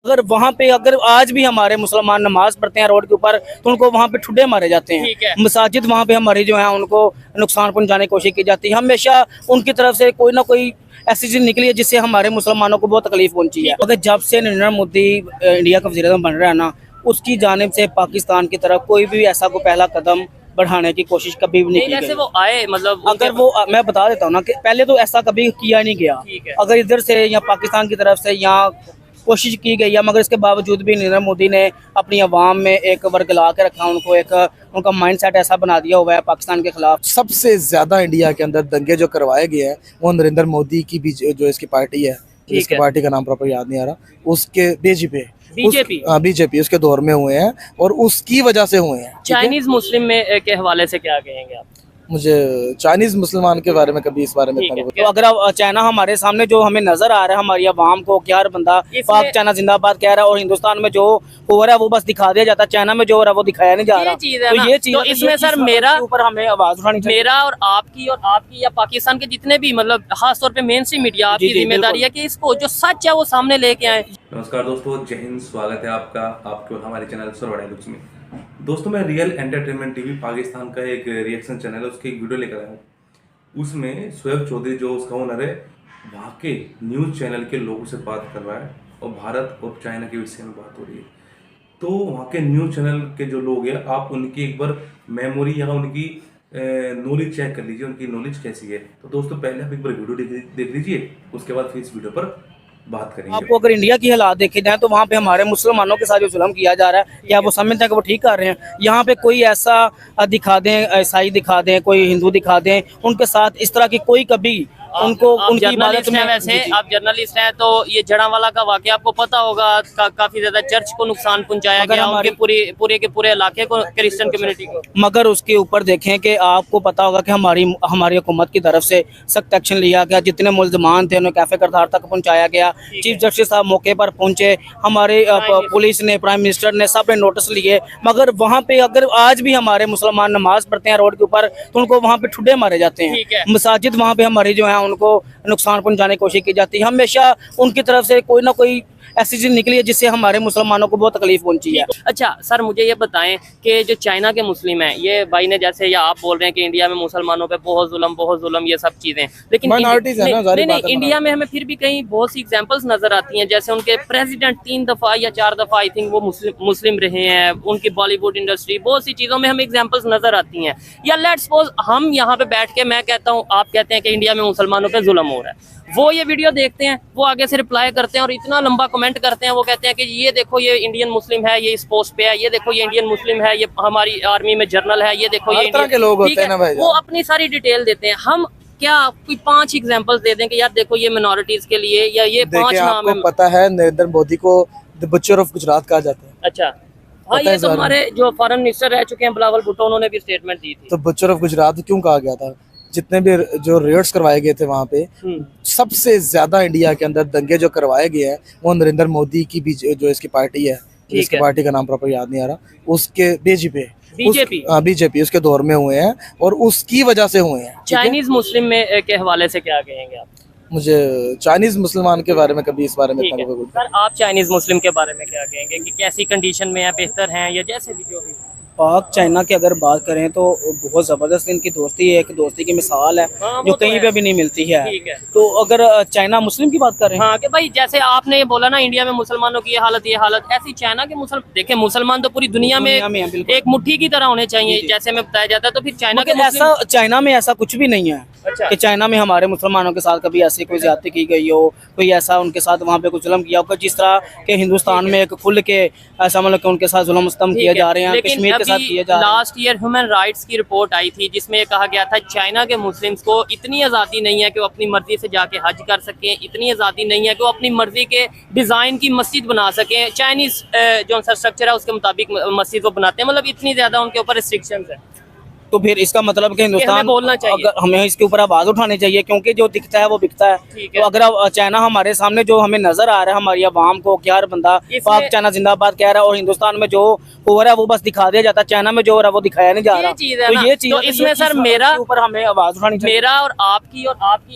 अगर वहाँ पे अगर आज भी हमारे मुसलमान नमाज पढ़ते हैं रोड के ऊपर तो उनको वहाँ पे ठुड्डे मारे जाते हैं। मसाजिद वहाँ पे हमारी जो है उनको नुकसान पहुँचाने की कोशिश की जाती है। हमेशा उनकी तरफ से कोई ना कोई ऐसी चीज निकली है जिससे हमारे मुसलमानों को बहुत तकलीफ पहुंची है। अगर जब से नरेंद्र मोदी इंडिया का वज़ीर-ए-आज़म बन रहा है ना, उसकी जानिब से पाकिस्तान की तरफ कोई भी ऐसा कोई पहला कदम बढ़ाने की कोशिश कभी भी नहीं की गई। वो आए मतलब अगर वो मैं बता देता हूँ ना कि पहले तो ऐसा कभी किया नहीं गया। अगर इधर से या पाकिस्तान की तरफ से यहाँ कोशिश की गई है, मगर इसके बावजूद भी नरेंद्र मोदी ने अपनी आवाम में एक वर्ग ला के रखा, उनको एक उनका माइंडसेट ऐसा बना दिया हुआ है पाकिस्तान के खिलाफ। सबसे ज्यादा इंडिया के अंदर दंगे जो करवाए गए हैं वो नरेंद्र मोदी की जो इसकी पार्टी है, इसकी पार्टी का नाम प्रॉपर याद नहीं आ रहा, उसके बीजेपी उसके दौर में हुए हैं और उसकी वजह से हुए हैं। चाइनीज मुस्लिम में के हवाले से क्या कहेंगे आप? मुझे चाइनीज मुसलमान के बारे में कभी इस बारे में तो अगर चाइना हमारे सामने जो हमें नजर आ रहा है, हमारी आवाम को क्या हर बंदा पाक चाइना जिंदाबाद कह रहा है और हिंदुस्तान में जो हो रहा है वो बस दिखा दिया जाता है, चाइना में जो हो रहा है वो दिखाया नहीं जा रहा। तो ये चीज इसमें सर मेरा ऊपर हमें आवाज उठानी चाहिए। मेरा और आपकी या पाकिस्तान के जितने भी मतलब खास तौर पे मेन स्ट्रीम मीडिया, आपकी जिम्मेदारी है कि इसको जो सच है वो सामने लेके आए। नमस्कार दोस्तों, जय हिंद, स्वागत है आपका हमारे चैनल सरवर डायलॉग्स में। दोस्तों मैं रियल एंटरटेनमेंट टीवी पाकिस्तान का एक रिएक्शन चैनल है, उसकी एक वीडियो लेकर आया हूँ। उसमें शोएब चौधरी जो उसका ओनर है वहाँ के न्यूज़ चैनल के लोगों से बात कर रहा है और भारत और चाइना के विषय में बात हो रही है। तो वहाँ के न्यूज़ चैनल के जो लोग हैं, आप उनकी एक बार मेमोरी या उनकी नॉलेज चेक कर लीजिए, उनकी नॉलेज कैसी है। तो दोस्तों पहले आप एक बार वीडियो देख लीजिए, उसके बाद फिर इस वीडियो पर बात करेंगे। आपको अगर इंडिया की हालात देखे जाए तो वहाँ पे हमारे मुसलमानों के साथ जो जुल्म किया जा रहा है, क्या वो समझते हैं कि वो ठीक कर रहे हैं? यहाँ पे कोई ऐसा दिखा दें, ईसाई दिखा दें, कोई हिंदू दिखा दें, उनके साथ इस तरह की कोई कभी उनको उनकी इबादत में। वैसे आप जर्नलिस्ट हैं तो ये जड़ांवाला का वाकया आपको पता होगा, काफी ज्यादा चर्च को नुकसान पहुंचाया गया, उनके पूरे के पूरे इलाके को, क्रिश्चियन कम्युनिटी को। मगर उसके ऊपर देखें कि आपको पता होगा कि हमारी हुकूमत की तरफ से सख्त एक्शन लिया गया। जितने मुल्जमान थे उन्हें कैफे करतार तक पहुंचाया गया। चीफ जस्टिस साहब मौके पर पहुंचे, हमारे पुलिस ने, प्राइम मिनिस्टर ने, सब ने नोटिस लिए। मगर वहाँ पे अगर आज भी हमारे मुसलमान नमाज पढ़ते हैं रोड के ऊपर तो उनको वहाँ पे ठुड्डे मारे जाते हैं। मसाजिद वहाँ पे हमारी जो है उनको नुकसान पहुंचाने की कोशिश की जाती है। हमेशा उनकी तरफ से कोई ना कोई ऐसी चीज निकली है जिससे हमारे मुसलमानों को बहुत तकलीफ पहुंची है। अच्छा सर, मुझे ये बताएं कि जो चाइना के मुस्लिम हैं, ये भाई ने जैसे या आप बोल रहे हैं कि इंडिया में मुसलमानों पे बहुत जुल्म ये सब चीजें, लेकिन नहीं, इंडिया में हमें फिर भी कहीं बहुत सी एग्जांपल्स नजर आती हैं। जैसे उनके प्रेसिडेंट 3 दफा या 4 दफा आई थिंक वो मुस्लिम रहे हैं। उनकी बॉलीवुड इंडस्ट्री, बहुत सी चीजों में हमें एग्जाम्पल्स नजर आती हैं। या लेट्स सपोज हम यहाँ पे बैठ के मैं कहता हूँ, आप कहते हैं कि इंडिया में मुसलमानों पे जुल्म हो रहा है, वो ये वीडियो देखते हैं, वो आगे से रिप्लाई करते हैं और इतना लंबा कमेंट करते हैं। वो कहते हैं कि ये देखो ये इंडियन मुस्लिम है, ये इस पोस्ट पे है, ये देखो ये इंडियन मुस्लिम है, ये हमारी आर्मी में जर्नल है, ये देखो ये इंडियन के लोग होते हैं ना भाई। वो अपनी सारी डिटेल देते हैं। हम क्या कोई 5 एग्जांपल्स दे दें कि यार देखो ये मिनोरिटीज के लिए, या ये 5 नाम है। पता है नरेंद्र मोदी को द बचर ऑफ गुजरात कहा जाता है। अच्छा हाँ, ये तो हमारे जो फॉरेन मिनिस्टर रह चुके हैं बिलावल भुट्टो, उन्होंने भी स्टेटमेंट दी थी। तो बचर ऑफ गुजरात क्यों कहा गया था? जितने भी जो रेड्स करवाए गए थे वहाँ पे, सबसे ज्यादा इंडिया के अंदर दंगे जो करवाए गए हैं वो नरेंद्र मोदी की जो इसकी पार्टी है, इसकी पार्टी का नाम प्रॉपर याद नहीं आ रहा, उसके बीजेपी उसके दौर में हुए हैं और उसकी वजह से हुए हैं। चाइनीज मुस्लिम में के हवाले से क्या कहेंगे आप? मुझे चाइनीज मुसलमान के बारे में कभी इस बारे में सर आप चाइनीज मुस्लिम के बारे में क्या कहेंगे कि कैसी कंडीशन में है, बेहतर हैं या जैसे भी जो भी? पाक चाइना की अगर बात करें तो बहुत ज़बरदस्त इनकी दोस्ती है, एक दोस्ती की मिसाल है जो कहीं पे भी नहीं मिलती है। तो अगर चाइना मुस्लिम की बात करें, हाँ कि भाई जैसे आपने ये बोला ना इंडिया में मुसलमानों की ये हालत, ऐसी चाइना के देखें मुसलमान तो पूरी दुनिया में एक मुट्ठी की तरह होने चाहिए जैसे में बताया जाता है। तो फिर चाइना के ऐसा चाइना में ऐसा कुछ भी नहीं है। अच्छा। कि चाइना में हमारे मुसलमानों के साथ कभी ऐसी कोई ज्यादती की गई हो, कोई ऐसा उनके साथ वहाँ पे कुछ जुल्म किया हो, जिस तरह के हिंदुस्तान में एक खुल के ऐसा मतलब कि उनके साथ जुल्म मुस्तम किए जा रहे हैं, कश्मीर के साथ किए जा रहे हैं। लास्ट ईयर ह्यूमन राइट्स की रिपोर्ट आई थी जिसमें ये कहा गया था चाइना के मुस्लिम्स को इतनी आज़ादी नहीं है कि वो अपनी मर्जी से जाके हज कर सकें, इतनी आज़ादी नहीं है कि वो अपनी मर्जी के डिज़ाइन की मस्जिद बना सकें। चाइनीज़ जो इंफ्रास्ट्रक्चर है उसके मुताबिक मस्जिद को बनाते हैं, मतलब इतनी ज़्यादा उनके ऊपर रिस्ट्रिक्शंस है। तो फिर इसका मतलब कि हिंदुस्तान बोलना चाहिए। अगर हमें इसके ऊपर आवाज उठानी चाहिए, क्योंकि जो दिखता है वो बिकता है। ठीक है। तो अगर चाइना हमारे सामने जो हमें नजर आ रहा है, हमारी आवाम को कि हर बंदा पाक चाइना जिंदाबाद कह रहा है, और हिंदुस्तान में जो हो रहा है वो बस दिखा दिया जाता है, चाइना में जो हो रहा है वो दिखाया नहीं जा रहा। चीज है ना। ये चीज तो इसमें सर मेरा ऊपर हमें आवाज उठानी चाहिए। मेरा और आपकी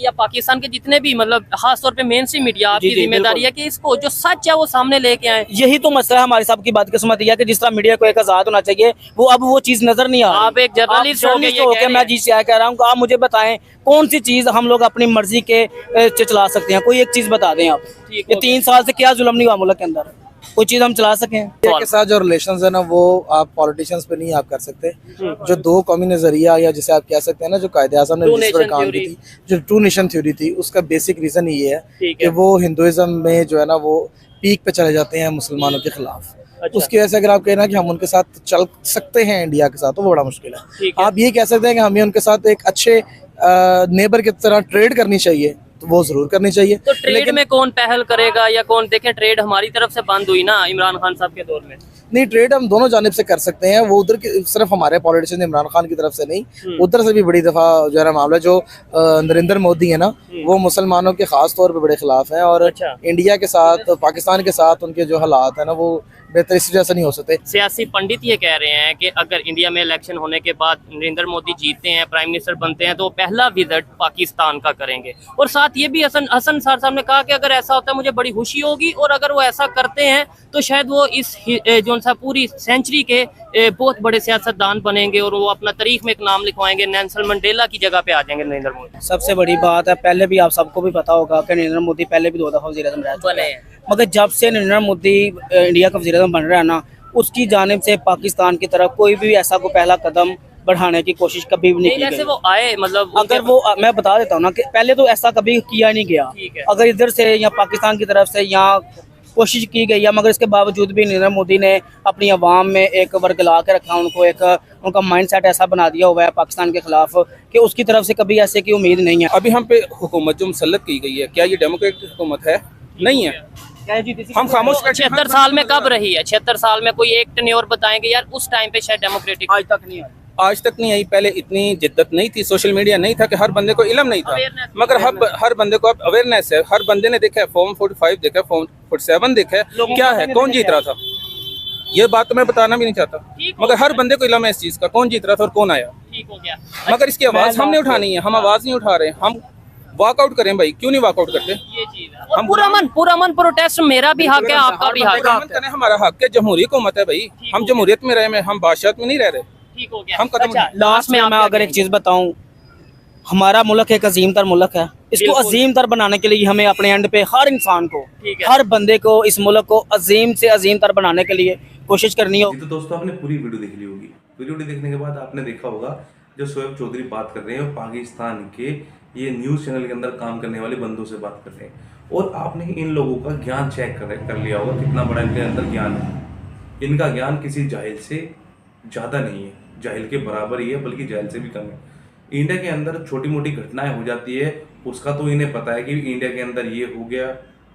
या पाकिस्तान के जितने भी मतलब खास तौर पे मेन स्ट्रीम मीडिया, आपकी जिम्मेदारी है कि इसको जो सच है वो सामने लेके आए। यही तो मसला है हमारी सबकी बात किस्मत यह है कि जिस तरह मीडिया को एक आजाद होना चाहिए, वो अब वो चीज नजर नहीं आ रही। आप एक जर्नलिस्ट होकर मैं जी से कह रहा हूँ, आप मुझे बताएं कौन सी चीज हम लोग अपनी मर्जी के चला सकते हैं, कोई एक चीज बता दें आप। ये 3 साल से क्या जुल्म नहीं हुआ मुल्क के अंदर, कोई चीज हम चला सकें। इंडिया के साथ जो रिलेशंस है ना, वो आप पॉलिटिशियंस पे नहीं आप कर सकते। जो दो कौमी नजरिया, या जिसे आप कह सकते हैं ना, जो कायदे आज़म ने जिस पर काम की थी, जो टू नेशन थ्योरी थी, उसका बेसिक रीजन ये है कि वो हिंदुइज्म में जो है ना वो पीक पे चले जाते हैं मुसलमानों के खिलाफ। उसकी वजह से अगर आप कहना कि हम उनके साथ चल सकते हैं इंडिया के साथ, तो वो बड़ा मुश्किल है। आप ये कह सकते हैं कि हमें उनके साथ एक अच्छे नेबर की तरह ट्रेड करनी चाहिए, तो वो जरूर करनी चाहिए। तो ट्रेड में कौन पहल करेगा या कौन? देखें, ट्रेड हमारी तरफ से बंद हुई ना इमरान खान साहब के दौर में। नहीं, ट्रेड हम दोनों जानिब से कर सकते हैं। वो उधर की सिर्फ हमारे पॉलिटिशियन इमरान खान की तरफ से नहीं, उधर से भी बड़ी दफा जो है ना मामला, जो नरेंद्र मोदी है ना, वो मुसलमानों के खास तौर पे बड़े खिलाफ हैं, और इंडिया के साथ पाकिस्तान के साथ उनके जो हालात है ना वो बेहतर इस वजह से नहीं हो सकते। सियासी पंडित ये कह रहे हैं कि अगर इंडिया में इलेक्शन होने के बाद नरेंद्र मोदी जीतते हैं, प्राइम मिनिस्टर बनते हैं, तो वो पहला विजिट पाकिस्तान का करेंगे। और साथ ये भी हसन सर साहब ने कहा कि अगर ऐसा होता है मुझे बड़ी खुशी होगी, और अगर वो ऐसा करते हैं तो शायद वो इस जो सा पूरी सेंचुरी के बहुत बड़े सियासतदान बनेंगे, और वो अपना तारीख में एक नाम लिखवाएंगे, नेल्सन मंडेला की जगह पे आ जाएंगे नरेंद्र मोदी। सबसे बड़ी बात है, पहले भी आप सबको भी पता होगा कि नरेंद्र मोदी पहले भी 2 दफा वज़ीर-ए-आज़म रह चुके हैं, मगर जब से नरेंद्र मोदी इंडिया का वज़ीर-ए-आज़म बन रहा है ना, उसकी जानिब से पाकिस्तान की तरफ कोई भी ऐसा को पहला कदम बढ़ाने की कोशिश कभी भी नहीं की जैसे गई। वो आए, मतलब अगर वो मैं बता देता हूँ ना कि पहले तो ऐसा कभी किया नहीं गया। अगर इधर से या पाकिस्तान की तरफ से या कोशिश की गई है, मगर इसके बावजूद भी नरेंद्र मोदी ने अपनी आवाम में एक वर्गला के रखा, उनको एक उनका माइंड सेट ऐसा बना दिया हुआ है पाकिस्तान के खिलाफ कि उसकी तरफ से कभी ऐसे की उम्मीद नहीं है। अभी हम पे हुकूमत जो मुसल्लत की गई है, क्या ये डेमोक्रेटिक हुकूमत है? नहीं है। हम खामोश 76 साल में कब रही है? 76 साल में कोई एक टेन्योर बताएंगे यार उस टाइम पे शायद डेमोक्रेटिक आज तक नहीं है। आज तक नहीं आई। पहले इतनी जिद्दत नहीं थी, सोशल मीडिया नहीं था कि हर बंदे को इल्म नहीं था, मगर हर बंदे को अब अवेयरनेस है। हर बंदे ने देखा है, फॉर्म 45 देखा है, फॉर्म 47 देखा है, क्या है, कौन जीत रहा था, ये बात तो मैं बताना भी नहीं चाहता, मगर हर बंदे को इल्म है इस चीज का, कौन जीत रहा था और कौन आया। ठीक हो गया। मगर इसकी आवाज हमने उठानी है, हम आवाज नहीं उठा रहे। हम वॉकआउट करें भाई, क्यों नहीं वॉकआउट करते? ये चीज है। और पूरा मन प्रोटेस्ट, मेरा भी हक है, आपका भी हक है, हमारा हक है। जमहूरी हुकूमत है भाई, हम जमहूरियत में रहे, हम बादशाहत में नहीं रह रहे। ठीक हो गया। हम कदम लास्ट में मैं अगर एक चीज बताऊं, हमारा मुल्क एक अजीम तर मुल्क है, इसको अजीम तर बनाने के लिए हमें अपने एंड पे हर इंसान को, हर बंदे को इस मुल्क को अजीम से अजीम तर बनाने के लिए कोशिश करनी हो। तो दोस्तों आपने पूरी वीडियो देख ली होगी। वीडियो देखने के बाद आपने देखा होगा जो शोएब चौधरी बात कर रहे हैं, पाकिस्तान के ये न्यूज़ चैनल के अंदर काम करने वाले बंदों से बात कर रहे हैं, और आपने इन लोगों का ज्ञान चेक कर लिया होगा कितना बड़ा इनके अंदर ज्ञान है। इनका ज्ञान किसी जाहिल से ज़्यादा नहीं है, जाहिल के बराबर ही है, बल्कि जाहिल से भी कम है। इंडिया के अंदर छोटी मोटी घटनाएं हो जाती है, उसका तो इन्हें पता है कि इंडिया के अंदर ये हो गया,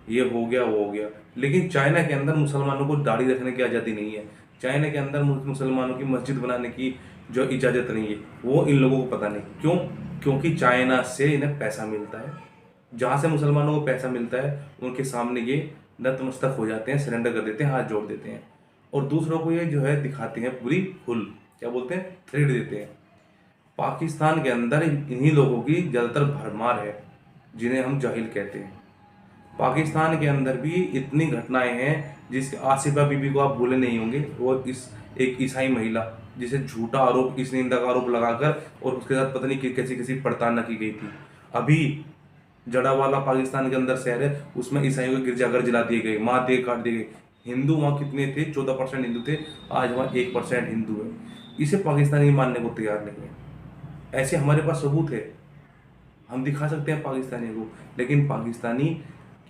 ये हो गया, वो हो गया, लेकिन चाइना के अंदर मुसलमानों को दाढ़ी रखने की आज़ादी नहीं है, चाइना के अंदर मुसलमानों की मस्जिद बनाने की जो इजाज़त नहीं है, वो इन लोगों को पता नहीं। क्यों? क्योंकि चाइना से इन्हें पैसा मिलता है, जहाँ से मुसलमानों को पैसा मिलता है उनके सामने ये नतमस्तक हो जाते हैं, सरेंडर कर देते हैं, हाथ जोड़ देते हैं, और दूसरों को ये जो है दिखाते हैं पूरी फुल, क्या बोलते हैं, थ्रेड देते हैं। पाकिस्तान के अंदर इन्हीं लोगों की ज़्यादातर भरमार है, जिन्हें हम जाहिल कहते हैं। पाकिस्तान के अंदर भी इतनी घटनाएं हैं, जिसके आसिफा बीबी को आप भूले नहीं होंगे, वो एक ईसाई महिला जिसे झूठा आरोप, इस निंदा का आरोप लगाकर, और उसके साथ पता नहीं कैसी पड़ताल की गई थी। अभी जड़ावाला पाकिस्तान के अंदर शहर है, उसमें ईसाइयों के गिरजाघर जला दिए गए, मार दिए, काट दिए गए। हिंदू वहाँ कितने थे? 14% हिंदू थे, आज वहाँ 1% हिंदू है। इसे पाकिस्तानी मानने को तैयार नहीं है। ऐसे हमारे पास सबूत है, हम दिखा सकते हैं पाकिस्तानी को, लेकिन पाकिस्तानी,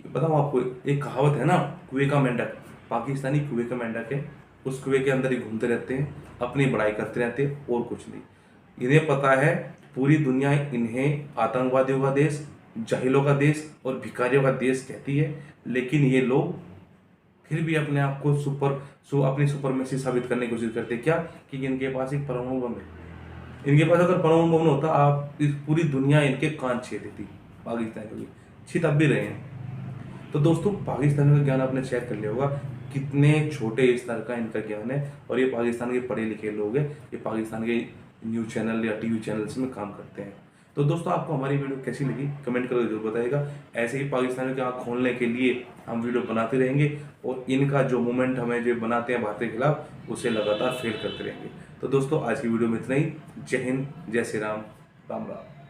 बताओ आपको, एक कहावत है ना, कुएं का मेंढक, पाकिस्तानी कुएं का मेंढक है, उस कुएं के अंदर ही घूमते रहते हैं, अपनी बड़ाई करते रहते हैं, और कुछ नहीं। इन्हें पता है पूरी दुनिया इन्हें आतंकवादियों का देश, जाहिलों का देश और भिखारियों का देश कहती है, लेकिन ये लोग फिर भी अपने आप को अपनी सुपरमेसी साबित करने की कोशिश करते हैं। क्या? कि इनके पास एक परमाणु बम है, इनके पास अगर परमाणु बम होता, आप इस पूरी दुनिया इनके कान छीन देती, पाकिस्तान के भी छीन अब भी रहे हैं। तो दोस्तों पाकिस्तान का ज्ञान आपने चेक कर लिया होगा, कितने छोटे स्तर का इनका ज्ञान है, और ये पाकिस्तान के पढ़े लिखे लोग हैं, ये पाकिस्तान के न्यूज़ चैनल या टीवी चैनल्स में काम करते हैं। तो दोस्तों आपको हमारी वीडियो कैसी लगी कमेंट करके जरूर बताइएगा। ऐसे ही पाकिस्तान की आँख खोलने के लिए हम वीडियो बनाते रहेंगे, और इनका जो मूवमेंट हमें जो बनाते हैं भारत के खिलाफ, उसे लगातार फेल करते रहेंगे। तो दोस्तों आज की वीडियो में इतना ही। जय हिंद, जय श्री राम, राम राम।